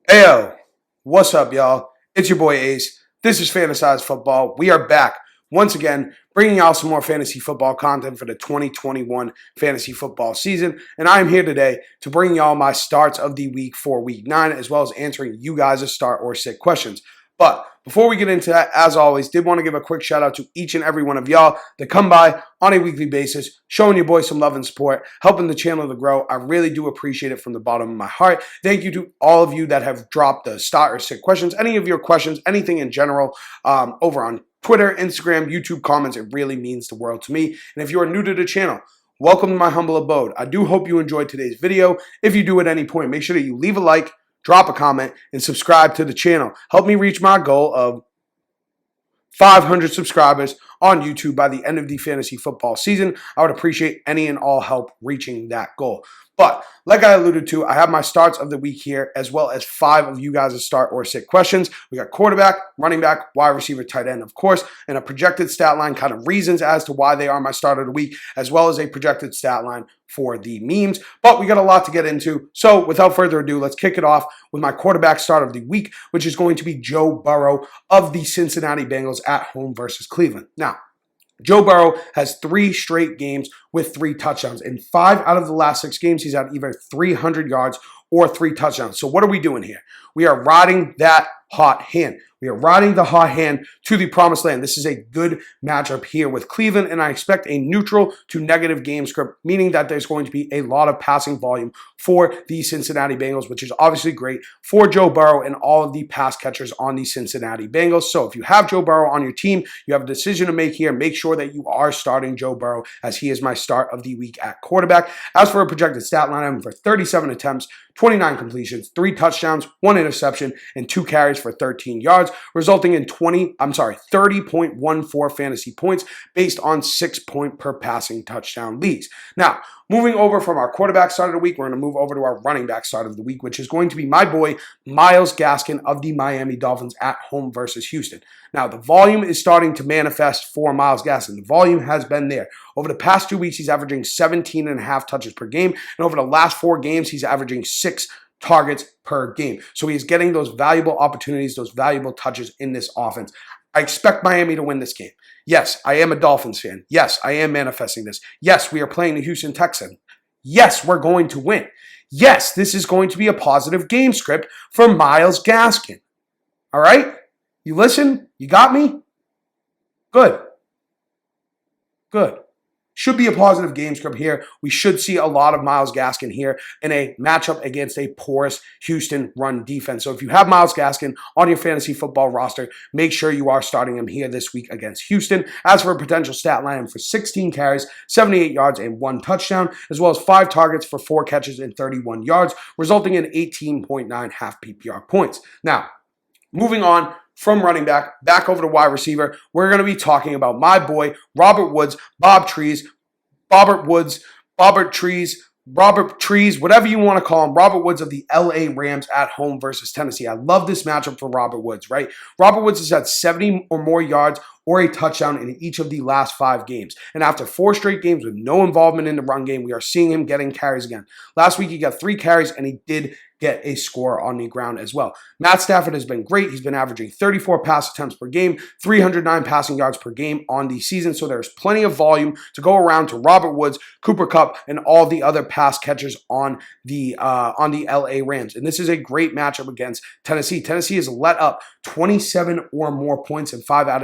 Heyo, what's up, y'all? It's your boy Ace. This is Fantasized Football. We are back once again, bringing y'all some more fantasy football content for the 2021 fantasy football season. And I am here today to bring y'all my starts of the week for week 9, as well as answering you guys' start or sit questions. But before we get into that, as always, did want to give a quick shout out to each and every one of y'all that come by on a weekly basis, showing your boy some love and support, helping the channel to grow. I really do appreciate it from the bottom of my heart. Thank you to all of you that have dropped the start or sit questions, any of your questions, anything in general, over on Twitter, Instagram, YouTube comments. It really means the world to me. And if you are new to the channel, welcome to my humble abode. I do hope you enjoyed today's video. If you do at any point, make sure that you leave a like, drop a comment, and subscribe to the channel. Help me reach my goal of 500 subscribers on YouTube by the end of the fantasy football season. I would appreciate any and all help reaching that goal. But like I alluded to, I have my starts of the week here, as well as 5 of you guys' start or sit questions. We got quarterback, running back, wide receiver, tight end, of course, and a projected stat line, kind of reasons as to why they are my start of the week, as well as a projected stat line for the memes. But we got a lot to get into. So without further ado, let's kick it off with my quarterback start of the week, which is going to be Joe Burrow of the Cincinnati Bengals at home versus Cleveland. Now, Joe Burrow has 3 straight games with 3 touchdowns. In 5 out of the last 6 games, he's had either 300 yards or 3 touchdowns. So what are we doing here? We are riding that hot hand. We are riding the hot hand to the promised land. This is a good matchup here with Cleveland, and I expect a neutral to negative game script, meaning that there's going to be a lot of passing volume for the Cincinnati Bengals, which is obviously great for Joe Burrow and all of the pass catchers on the Cincinnati Bengals. So if you have Joe Burrow on your team, you have a decision to make here. Make sure that you are starting Joe Burrow, as he is my start of the week at quarterback. As for a projected stat line, I'm for 37 attempts, 29 completions, 3 touchdowns, 1 interception, and 2 carries for 13 yards, resulting in 30.14 fantasy points based on 6-point per passing touchdown leagues. Now, moving over from our quarterback start of the week, we're going to move over to our running back start of the week, which is going to be my boy Myles Gaskin of the Miami Dolphins at home versus Houston. Now, the volume is starting to manifest for Myles Gaskin. The volume has been there. Over the past 2 weeks, he's averaging 17.5 touches per game, and over the last 4 games, he's averaging 6 targets per game. So he's getting those valuable opportunities, those valuable touches in this offense. I expect Miami to win this game. Yes, I am a Dolphins fan. Yes, I am manifesting this. Yes, we are playing the Houston Texans. Yes, we're going to win. Yes, this is going to be a positive game script for Myles Gaskin. All right? You listen? You got me? Good. Good. Should be a positive game script here. We should see a lot of Myles Gaskin here in a matchup against a porous Houston run defense. So if you have Myles Gaskin on your fantasy football roster, make sure you are starting him here this week against Houston. As for a potential stat line, for 16 carries, 78 yards, and 1 touchdown, as well as 5 targets for 4 catches and 31 yards, resulting in 18.9 half PPR points. Now, moving on from running back over to wide receiver, we're going to be talking about my boy, Robert Woods, Robert Trees, whatever you want to call him, Robert Woods of the LA Rams at home versus Tennessee. I love this matchup for Robert Woods, right? Robert Woods has had 70 or more yards or a touchdown in each of the last 5 games. And after 4 straight games with no involvement in the run game, we are seeing him getting carries again. Last week, he got 3 carries, and he did get a score on the ground as well. Matt Stafford has been great. He's been averaging 34 pass attempts per game, 309 passing yards per game on the season. So there's plenty of volume to go around to Robert Woods, Cooper Kupp, and all the other pass catchers on the LA Rams. And this is a great matchup against Tennessee. Tennessee has let up 27 or more points in 5 out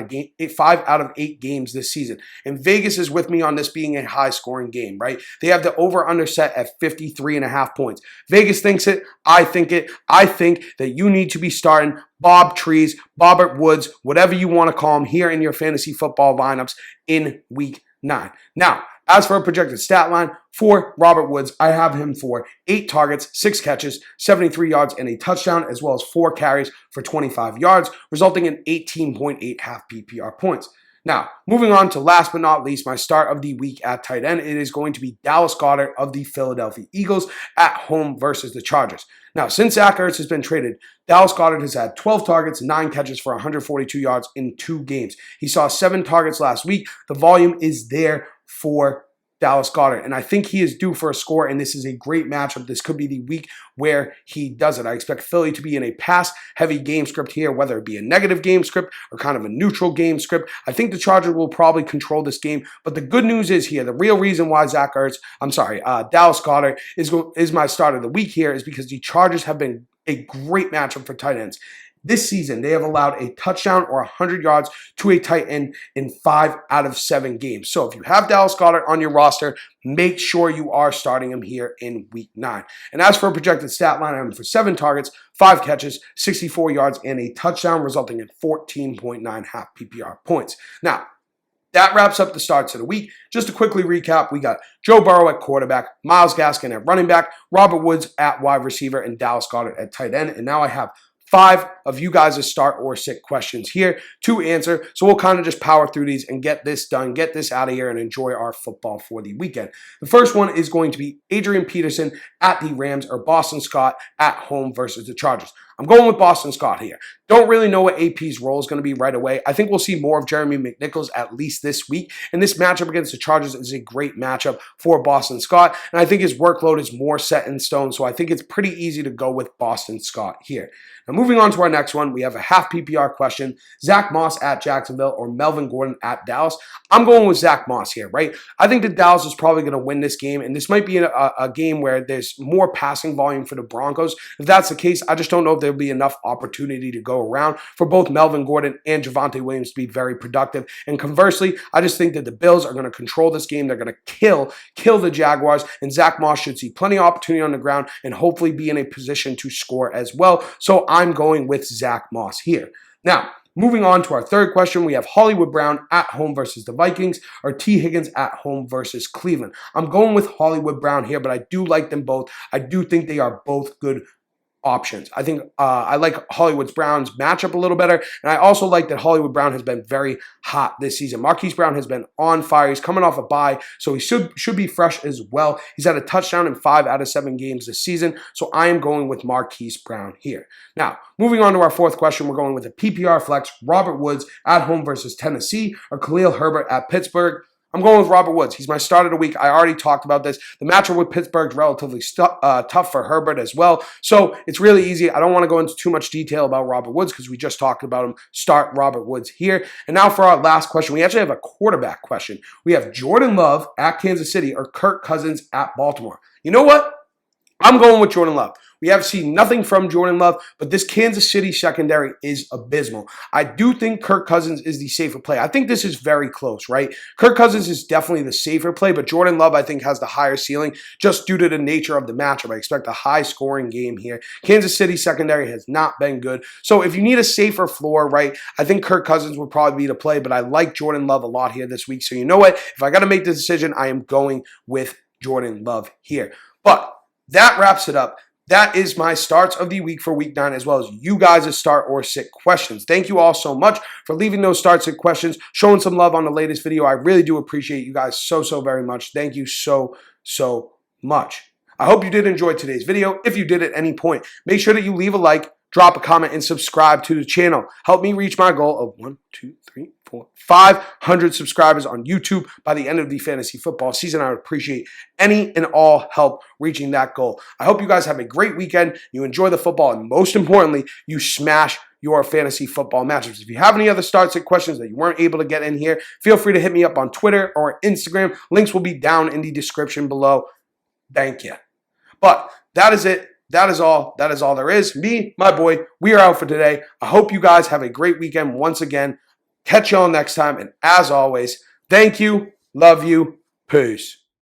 of 8 games this season. And Vegas is with me on this being a high-scoring game, right? They have the over-under set at 53.5 points. Vegas thinks it. I think it. I think that you need to be starting Robert Woods, whatever you want to call him, here in your fantasy football lineups in week 9. Now, as for a projected stat line for Robert Woods, I have him for 8 targets, 6 catches, 73 yards, and a touchdown, as well as 4 carries for 25 yards, resulting in 18.8 half PPR points. Now, moving on to last but not least, my start of the week at tight end, it is going to be Dallas Goddard of the Philadelphia Eagles at home versus the Chargers. Now, since Zach Ertz has been traded, Dallas Goddard has had 12 targets, 9 catches for 142 yards in 2 games. He saw 7 targets last week. The volume is there for Dallas Goddard. And I think he is due for a score, and this is a great matchup. This could be the week where he does it. I expect Philly to be in a pass-heavy game script here, whether it be a negative game script or kind of a neutral game script. I think the Chargers will probably control this game. But the good news is here, the real reason why Dallas Goddard is my start of the week here is because the Chargers have been a great matchup for tight ends. This season, they have allowed a touchdown or 100 yards to a tight end in 5 out of 7 games. So if you have Dallas Goddard on your roster, make sure you are starting him here in week 9. And as for a projected stat line, I'm for 7 targets, 5 catches, 64 yards, and a touchdown, resulting in 14.9 half PPR points. Now, that wraps up the starts of the week. Just to quickly recap, we got Joe Burrow at quarterback, Myles Gaskin at running back, Robert Woods at wide receiver, and Dallas Goddard at tight end. And now I have 5 of you guys' start or sit questions here to answer. So we'll kind of just power through these and get this done, get this out of here, and enjoy our football for the weekend. The first one is going to be Adrian Peterson at the Rams or Boston Scott at home versus the Chargers. I'm going with Boston Scott here. Don't really know what AP's role is going to be right away. I think we'll see more of Jeremy McNichols at least this week. And this matchup against the Chargers is a great matchup for Boston Scott. And I think his workload is more set in stone. So I think it's pretty easy to go with Boston Scott here. Now moving on to our next one, we have a half PPR question. Zach Moss at Jacksonville or Melvin Gordon at Dallas. I'm going with Zach Moss here, right? I think that Dallas is probably going to win this game. And this might be a game where there's more passing volume for the Broncos. If that's the case, I just don't know if there'll be enough opportunity to go around for both Melvin Gordon and Javonte Williams to be very productive. And conversely, I just think that the Bills are going to control this game. They're going to kill the Jaguars, and Zach Moss should see plenty of opportunity on the ground and hopefully be in a position to score as well. So I'm going with Zach Moss here. Now, moving on to our third question, we have Hollywood Brown at home versus the Vikings or T. Higgins at home versus Cleveland. I'm going with Hollywood Brown here, but I do like them both. I do think they are both good options. I think I like Hollywood Brown's matchup a little better, and I also like that Hollywood Brown has been very hot this season. Marquise Brown has been on fire. He's coming off a bye, so he should be fresh as well. He's had a touchdown in 5 out of 7 games this season, so I am going with Marquise Brown here. Now, moving on to our fourth question, we're going with a PPR flex, Robert Woods at home versus Tennessee or Khalil Herbert at Pittsburgh. I'm going with Robert Woods. He's my start of the week. I already talked about this. The matchup with Pittsburgh is relatively tough for Herbert as well. So it's really easy. I don't want to go into too much detail about Robert Woods because we just talked about him. Start Robert Woods here. And now for our last question, we actually have a quarterback question. We have Jordan Love at Kansas City or Kirk Cousins at Baltimore. You know what? I'm going with Jordan Love. We have seen nothing from Jordan Love, but this Kansas City secondary is abysmal. I do think Kirk Cousins is the safer play. I think this is very close, right? Kirk Cousins is definitely the safer play, but Jordan Love, I think, has the higher ceiling just due to the nature of the matchup. I expect a high-scoring game here. Kansas City secondary has not been good. So if you need a safer floor, right, I think Kirk Cousins would probably be the play, but I like Jordan Love a lot here this week. So you know what? If I got to make the decision, I am going with Jordan Love here. But that wraps it up. That is my starts of the week for week 9, as well as you guys' start or sit questions. Thank you all so much for leaving those start sit questions, showing some love on the latest video. I really do appreciate you guys so very much. Thank you so much. I hope you did enjoy today's video. If you did at any point, make sure that you leave a like, drop a comment, and subscribe to the channel. Help me reach my goal of 500 subscribers on YouTube by the end of the fantasy football season. I would appreciate any and all help reaching that goal. I hope you guys have a great weekend, you enjoy the football, and most importantly, you smash your fantasy football matchups. If you have any other start sit questions that you weren't able to get in here, feel free to hit me up on Twitter or Instagram. Links will be down in the description below. Thank you. But that is it. That is all there is. Me, my boy, we are out for today. I hope you guys have a great weekend once again. Catch y'all next time. And as always, thank you, love you, peace.